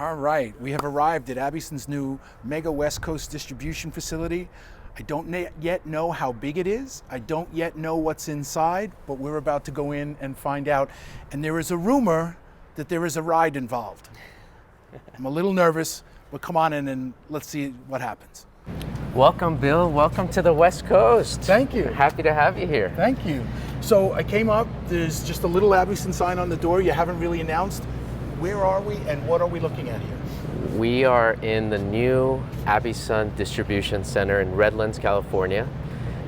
All right, we have arrived at Abbyson's new mega West Coast distribution facility. I don't yet know how big it is. I don't yet know what's inside, but we're about to go in and find out. And there is a rumor that there is a ride involved. I'm a little nervous, but come on in and let's see what happens. Welcome, Bill. Welcome to the West Coast. Thank you. Happy to have you here. Thank you. So I came up, there's just a little Abbyson sign on the door. You haven't really announced. Where are we and what are we looking at here? We are in the new Abbyson Distribution Center in Redlands, California,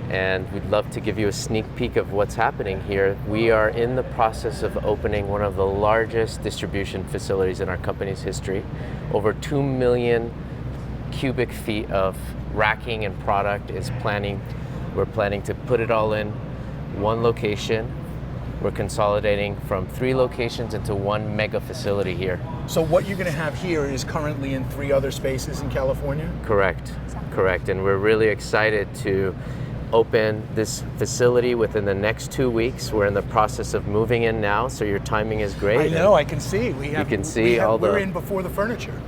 and we'd love to give you a sneak peek of what's happening here. We are in the process of opening one of the largest distribution facilities in our company's history. Over 2 million cubic feet of racking and product we're planning to put it all in one location. We're consolidating from 3 locations into one mega facility here. So what you're going to have here is currently in 3 other spaces in California? Correct, correct. And we're really excited to open this facility within the next 2 weeks. We're in the process of moving in now, so your timing is great. I know, I can see. We're in before the furniture.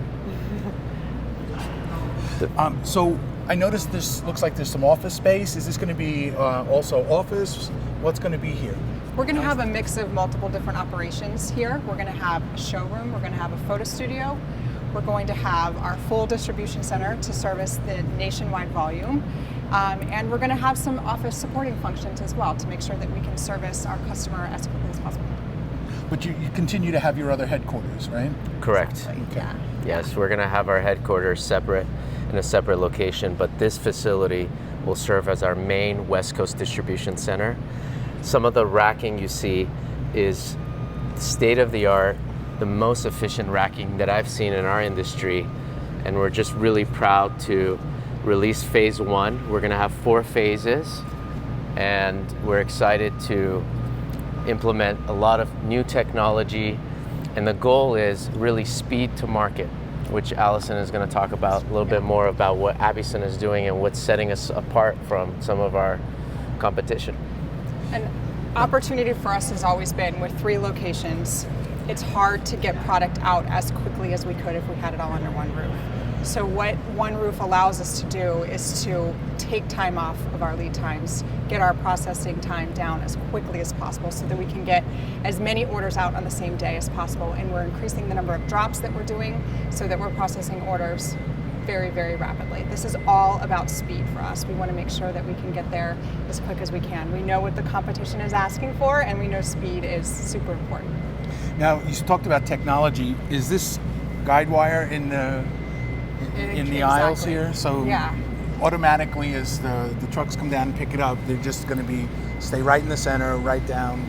So I noticed this looks like there's some office space. Is this going to be also office? What's going to be here? We're going to have a mix of multiple different operations here. We're going to have a showroom, we're going to have a photo studio, we're going to have our full distribution center to service the nationwide volume, and we're going to have some office supporting functions as well to make sure that we can service our customer as quickly as possible. But you continue to have your other headquarters, right? Correct. Exactly. Okay. Yeah. Yes, we're going to have our headquarters separate in a separate location, but this facility will serve as our main West Coast distribution center. Some of the racking you see is state-of-the-art, the most efficient racking that I've seen in our industry, and we're just really proud to release phase 1. We're going to have 4 phases, and we're excited to implement a lot of new technology, and the goal is really speed to market, which Allison is going to talk about a little bit more about what Abbyson is doing and what's setting us apart from some of our competition. An opportunity for us has always been with 3 locations. It's hard to get product out as quickly as we could if we had it all under one roof. So what one roof allows us to do is to take time off of our lead times, get our processing time down as quickly as possible so that we can get as many orders out on the same day as possible. And we're increasing the number of drops that we're doing so that we're processing orders very, very rapidly. This is all about speed for us. We want to make sure that we can get there as quick as we can. We know what the competition is asking for, and we know speed is super important. Now, you talked about technology. Is this guide wire in the aisles here? So yeah. Automatically, as the trucks come down and pick it up, they're just going to stay right in the center, right down.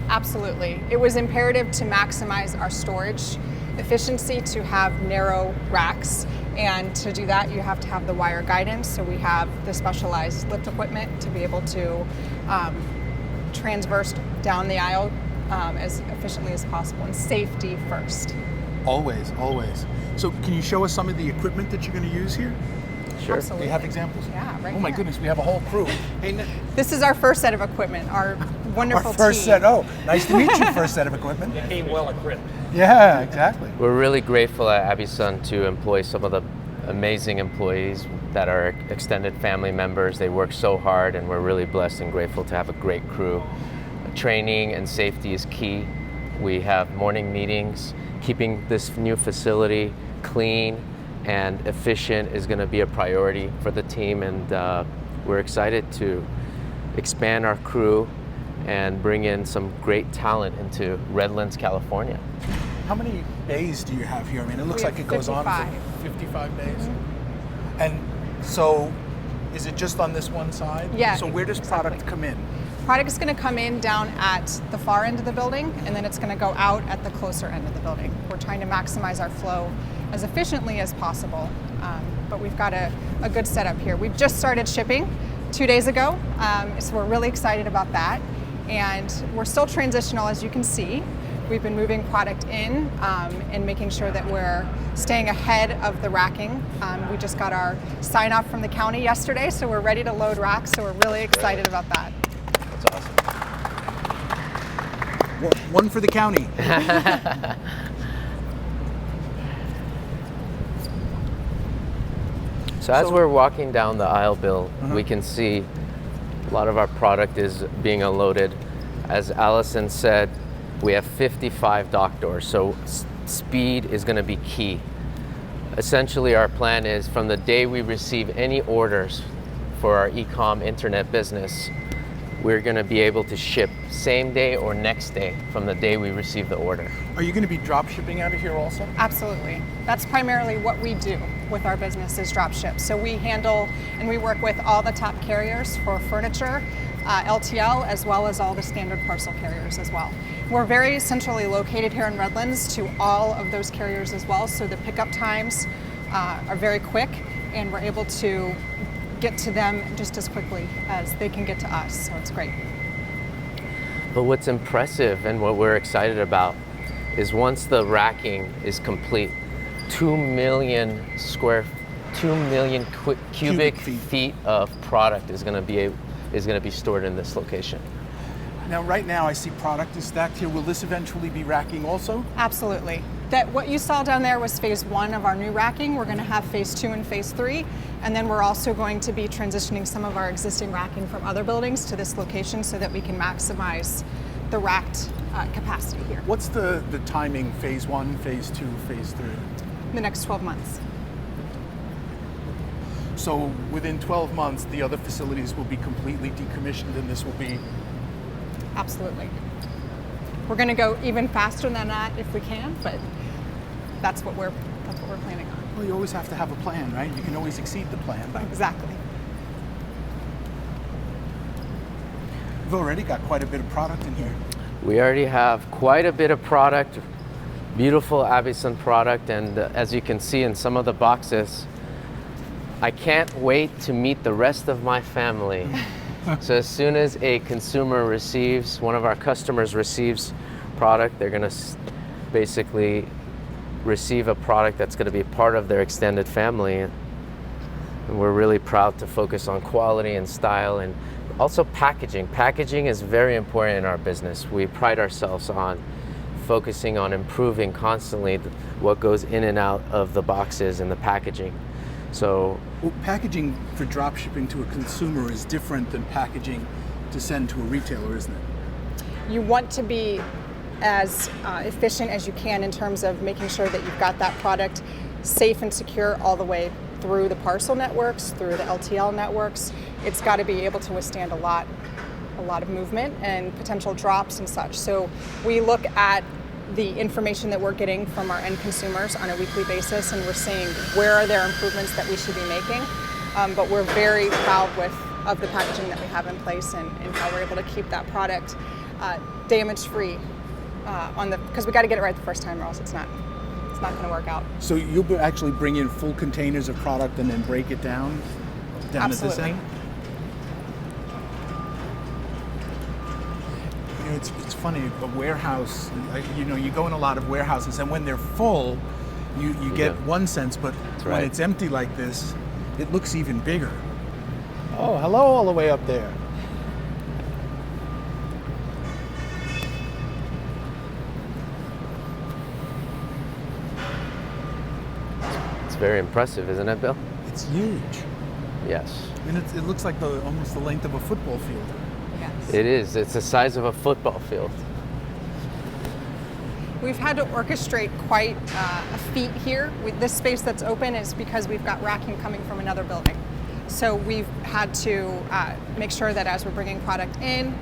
Absolutely. It was imperative to maximize our storage efficiency to have narrow racks, and to do that you have to have the wire guidance. So we have the specialized lift equipment to be able to transverse down the aisle as efficiently as possible, and safety first. Always, always. So can you show us some of the equipment that you're going to use here? Sure. Absolutely. Do you have examples? Yeah, right. Oh my here. goodness, we have a whole crew. Hey, This is our first set of equipment, our wonderful our first team. set. Oh, nice to meet you. First set of equipment. They came well equipped. Yeah, exactly. We're really grateful at Abbyson to employ some of the amazing employees that are extended family members. They work so hard, and we're really blessed and grateful to have a great crew. Training and safety is key. We have morning meetings. Keeping this new facility clean and efficient is going to be a priority for the team, and we're excited to expand our crew and bring in some great talent into Redlands, California. How many bays do you have here? I mean, it looks We like have it goes on 55. for 55 days. Mm-hmm. And so, is it just on this one side? Yeah. So where does product come in? Product is going to come in down at the far end of the building, and then it's going to go out at the closer end of the building. We're trying to maximize our flow as efficiently as possible, but we've got a good setup here. We've just started shipping 2 days ago, so we're really excited about that. And we're still transitional, as you can see. We've been moving product in and making sure that we're staying ahead of the racking. We just got our sign off from the county yesterday, so we're ready to load racks, so we're really excited about that. That's awesome. One for the county. So as we're walking down the aisle, Bill, we can see a lot of our product is being unloaded. As Allison said, we have 55 dock doors, so speed is going to be key. Essentially, our plan is from the day we receive any orders for our e-com internet business, we're going to be able to ship same day or next day from the day we receive the order. Are you going to be drop shipping out of here also? Absolutely. That's primarily what we do with our business is drop ship. So we handle and we work with all the top carriers for furniture, LTL, as well as all the standard parcel carriers as well. We're very centrally located here in Redlands to all of those carriers as well, so the pickup times are very quick and we're able to get to them just as quickly as they can get to us, so it's great. But what's impressive and what we're excited about is once the racking is complete, 2 million cubic feet of product is going to be stored in this location. Now, right now I see product is stacked here. Will this eventually be racking also? Absolutely. What you saw down there was phase 1 of our new racking. We're going to have phase 2 and phase 3, and then we're also going to be transitioning some of our existing racking from other buildings to this location so that we can maximize the racked capacity here. What's the timing, phase 1, phase 2, phase 3? The next 12 months. So within 12 months, the other facilities will be completely decommissioned and this will be... Absolutely. We're going to go even faster than that if we can, but that's what we're planning on. Well, you always have to have a plan, right? You can always exceed the plan. Exactly. We've already got quite a bit of product in here. We already have quite a bit of product, beautiful Abbyson product, and as you can see in some of the boxes, I can't wait to meet the rest of my family. So as soon as a consumer receives, one of our customers receives product, they're going to basically receive a product that's going to be part of their extended family. And we're really proud to focus on quality and style and also packaging. Packaging is very important in our business. We pride ourselves on focusing on improving constantly what goes in and out of the boxes and the packaging. So, well, packaging for drop shipping to a consumer is different than packaging to send to a retailer, isn't it? You want to be as efficient as you can in terms of making sure that you've got that product safe and secure all the way through the parcel networks, through the LTL networks. It's got to be able to withstand a lot of movement and potential drops and such. So we look at the information that we're getting from our end consumers on a weekly basis, and we're seeing where are there improvements that we should be making. But we're very proud of the packaging that we have in place and how we're able to keep that product damage-free because we got to get it right the first time, or else it's not going to work out. So you'll actually bring in full containers of product and then break it down Absolutely. At this end? You know, it's funny, a warehouse, you go in a lot of warehouses and when they're full, you get one sense, but when it's empty like this, it looks even bigger. Oh, hello all the way up there. it's very impressive, isn't it, Bill? It's huge. Yes. And it looks like almost the length of a football field. Yes. It is. It's the size of a football field. We've had to orchestrate quite a feat here. This space that's open is because we've got racking coming from another building. So we've had to make sure that as we're bringing product in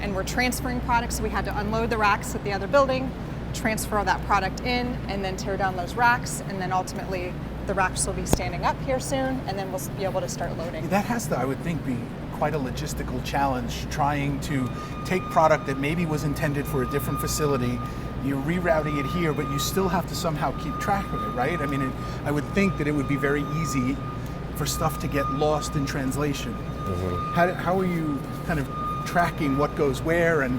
and we're transferring products, we had to unload the racks at the other building, transfer that product in, and then tear down those racks, and then ultimately the racks will be standing up here soon, and then we'll be able to start loading. That has to, I would think, be quite a logistical challenge, trying to take product that maybe was intended for a different facility, you're rerouting it here, but you still have to somehow keep track of it, right? I mean, I would think that it would be very easy for stuff to get lost in translation. Mm-hmm. How are you kind of tracking what goes where? And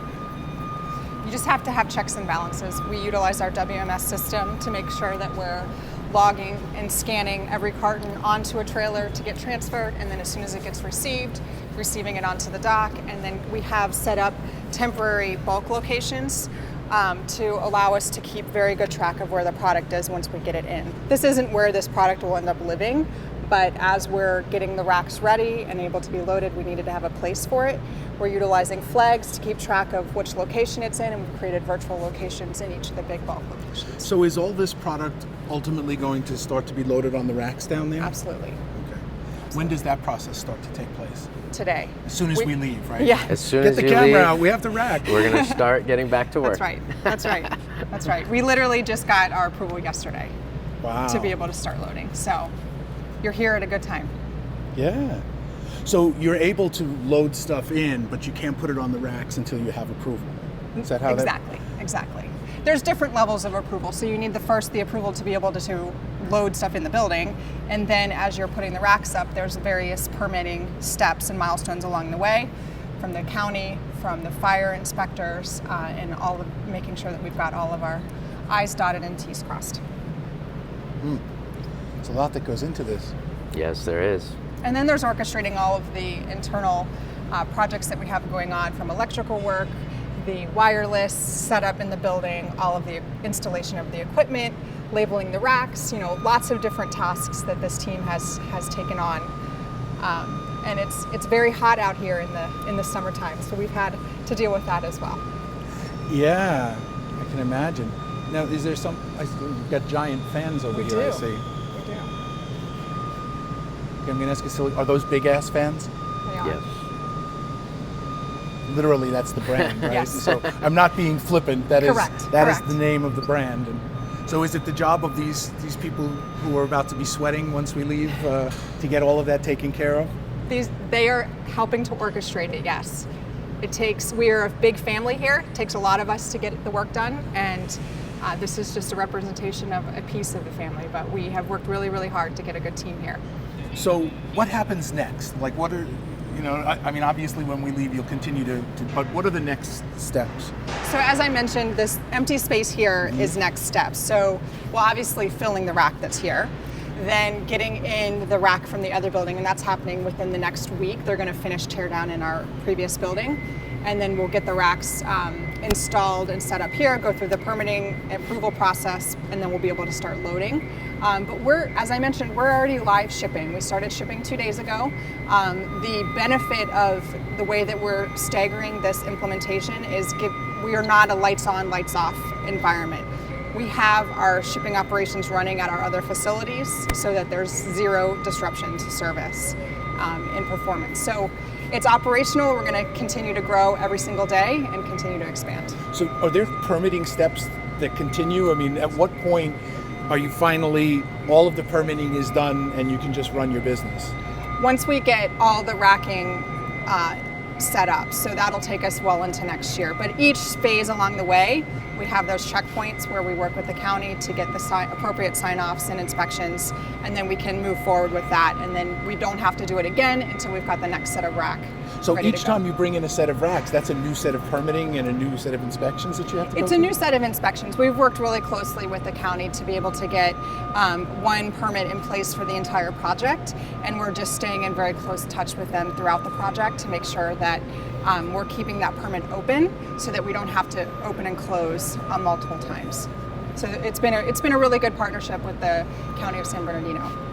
you just have to have checks and balances. We utilize our WMS system to make sure that we're logging and scanning every carton onto a trailer to get transferred, and then as soon as it gets receiving it onto the dock, and then we have set up temporary bulk locations to allow us to keep very good track of where the product is once we get it in. This isn't where this product will end up living, but as we're getting the racks ready and able to be loaded, we needed to have a place for it. We're utilizing flags to keep track of which location it's in, and we've created virtual locations in each of the big bulk locations. So is all this product ultimately going to start to be loaded on the racks down there? Absolutely. Okay. When does that process start to take place? Today. As soon as we leave, right? Yeah. As soon Get as the you camera leave, out. We have the rack. we're going to start getting back to work. That's right. That's right. That's right. We literally just got our approval yesterday Wow. to be able to start loading. So you're here at a good time. Yeah. So you're able to load stuff in, but you can't put it on the racks until you have approval. Is that how Exactly. There's different levels of approval. So you need the approval to be able to load stuff in the building. And then as you're putting the racks up, there's various permitting steps and milestones along the way from the county, from the fire inspectors, and all of making sure that we've got all of our I's dotted and T's crossed. There's a lot that goes into this. Yes, there is. And then there's orchestrating all of the internal projects that we have going on, from electrical work, the wireless setup in the building, all of the installation of the equipment, labeling the racks, lots of different tasks that this team has taken on. And it's very hot out here in the summertime, so we've had to deal with that as well. Yeah, I can imagine. Now, is there you've got giant fans over here, I see. We do. Okay, I'm going to ask you, are those big ass fans? They are. Yes. Literally, that's the brand, right? Yes. So I'm not being flippant. That is Correct. the name of the brand. And so is it the job of these people who are about to be sweating once we leave to get all of that taken care of? They are helping to orchestrate it, yes. We're a big family here. It takes a lot of us to get the work done, and this is just a representation of a piece of the family, but we have worked really, really hard to get a good team here. So what happens next? Like, what are, I mean, obviously when we leave, you'll continue but what are the next steps? So as I mentioned, this empty space here is next steps. So, well, obviously filling the rack that's here, then getting in the rack from the other building, and that's happening within the next week. They're going to finish tear down in our previous building, and then we'll get the racks installed and set up here, go through the permitting approval process, and then we'll be able to start loading. But as I mentioned, we're already live shipping. We started shipping 2 days ago. The benefit of the way that we're staggering this implementation is we are not a lights on, lights off environment. We have our shipping operations running at our other facilities so that there's zero disruption to service in performance. So it's operational. We're going to continue to grow every single day and continue to expand. So are there permitting steps that continue? I mean, at what point are you finally, all of the permitting is done and you can just run your business? Once we get all the racking set up, so that'll take us well into next year. But each phase along the way, we have those checkpoints where we work with the county to get the appropriate sign-offs and inspections, and then we can move forward with that, and then we don't have to do it again until we've got the next set of rack. So each time you bring in a set of racks, that's a new set of permitting and a new set of inspections that you have to go It's through? a new set of inspections. We've worked really closely with the county to be able to get one permit in place for the entire project, and we're just staying in very close touch with them throughout the project to make sure that we're keeping that permit open so that we don't have to open and close multiple times. So it's been a really good partnership with the County of San Bernardino.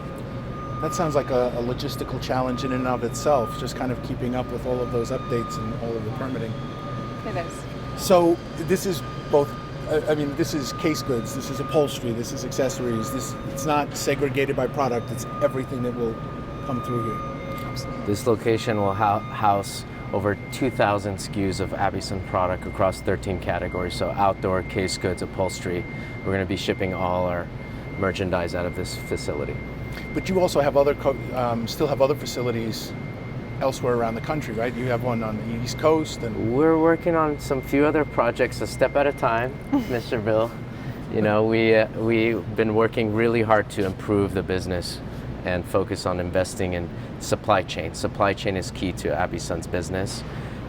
That sounds like a logistical challenge in and of itself, just kind of keeping up with all of those updates and all of the permitting. It is. So this is both, this is case goods, this is upholstery, this is accessories, it's not segregated by product, it's everything that will come through here. Absolutely. This location will house over 2,000 SKUs of Abbyson product across 13 categories, so outdoor, case goods, upholstery. We're going to be shipping all our merchandise out of this facility. But you also have still have other facilities elsewhere around the country, right? You have one on the East Coast, and We're working on some few other projects a step at a time, Mr. Bill. We've been working really hard to improve the business and focus on investing in supply chain. Supply chain is key to Abbyson's business,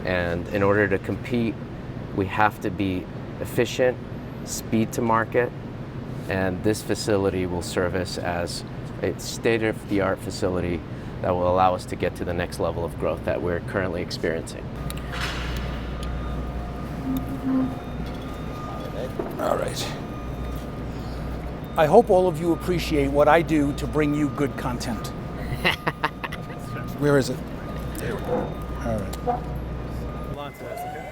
and in order to compete, we have to be efficient, speed to market, and this facility will serve us as a state-of-the-art facility that will allow us to get to the next level of growth that we're currently experiencing. all right. I hope all of you appreciate what I do to bring you good content. Where is it? There we go. All right. Hold on to this, okay?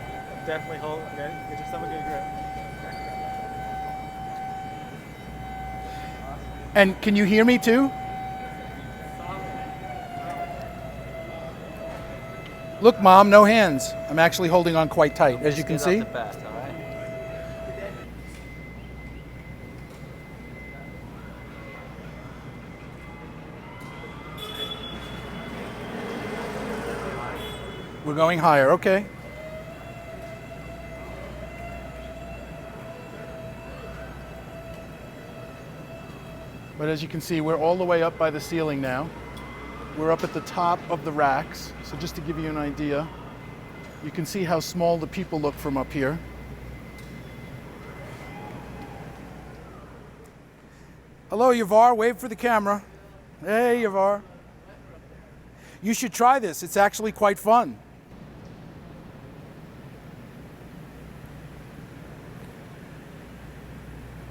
Definitely hold. Okay? Get yourself a good grip. And can you hear me too? Look, Mom, no hands. I'm actually holding on quite tight, as you can see. We're going higher, okay. But as you can see, we're all the way up by the ceiling now. We're up at the top of the racks. So just to give you an idea, you can see how small the people look from up here. Hello, Yavar, wave for the camera. Hey, Yavar. You should try this, it's actually quite fun.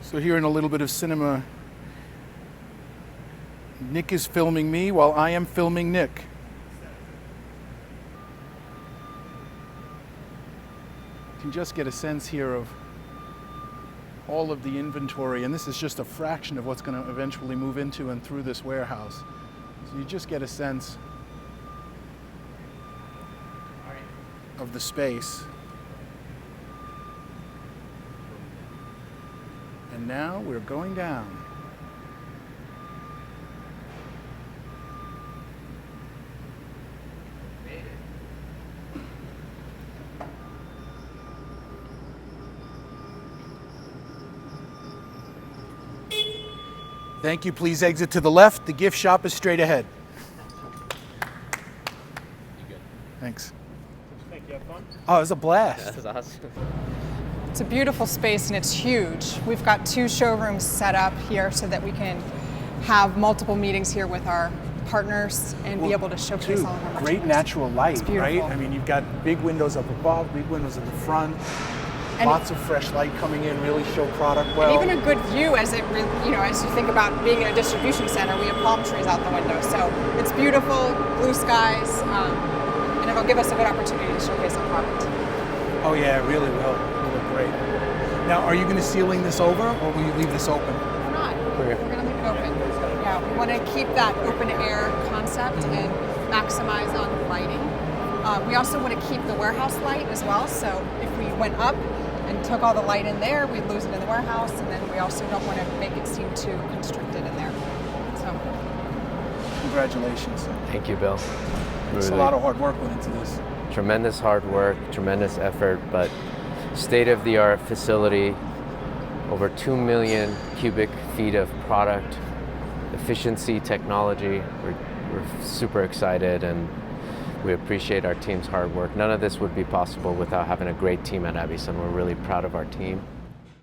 So here in a little bit of cinema, Nick is filming me while I am filming Nick. You can just get a sense here of all of the inventory, and this is just a fraction of what's going to eventually move into and through this warehouse. So you just get a sense of the space. And now we're going down. Thank you. Please exit to the left. The gift shop is straight ahead. Thanks. Thank you. Have fun? Oh, it was a blast. That's awesome. It's a beautiful space and it's huge. We've got 2 showrooms set up here so that we can have multiple meetings here with our partners and be able to showcase all of our Great merchandise. natural light, beautiful. right? I mean, you've got big windows up above, big windows at the front, And lots of fresh light coming in, really show product well. And even a good view as it, as you think about being in a distribution center. We have palm trees out the window, so it's beautiful, blue skies, and it'll give us a good opportunity to showcase our product. Oh yeah, it really will. It'll look great. Now, are you going to ceiling this over, or will you leave this open? We're not. We're going to leave it open. Yeah, we want to keep that open air concept and maximize on the lighting. We also want to keep the warehouse light as well. So if we went up and took all the light in there, we'd lose it in the warehouse, and then we also don't want to make it seem too constricted in there. So, Congratulations. Thank you, Bill. It's a lot of hard work went into this. Tremendous hard work, tremendous effort, but state-of-the-art facility, over 2 million cubic feet of product, efficiency, technology. We're super excited, and we appreciate our team's hard work. None of this would be possible without having a great team at Abbyson. We're really proud of our team.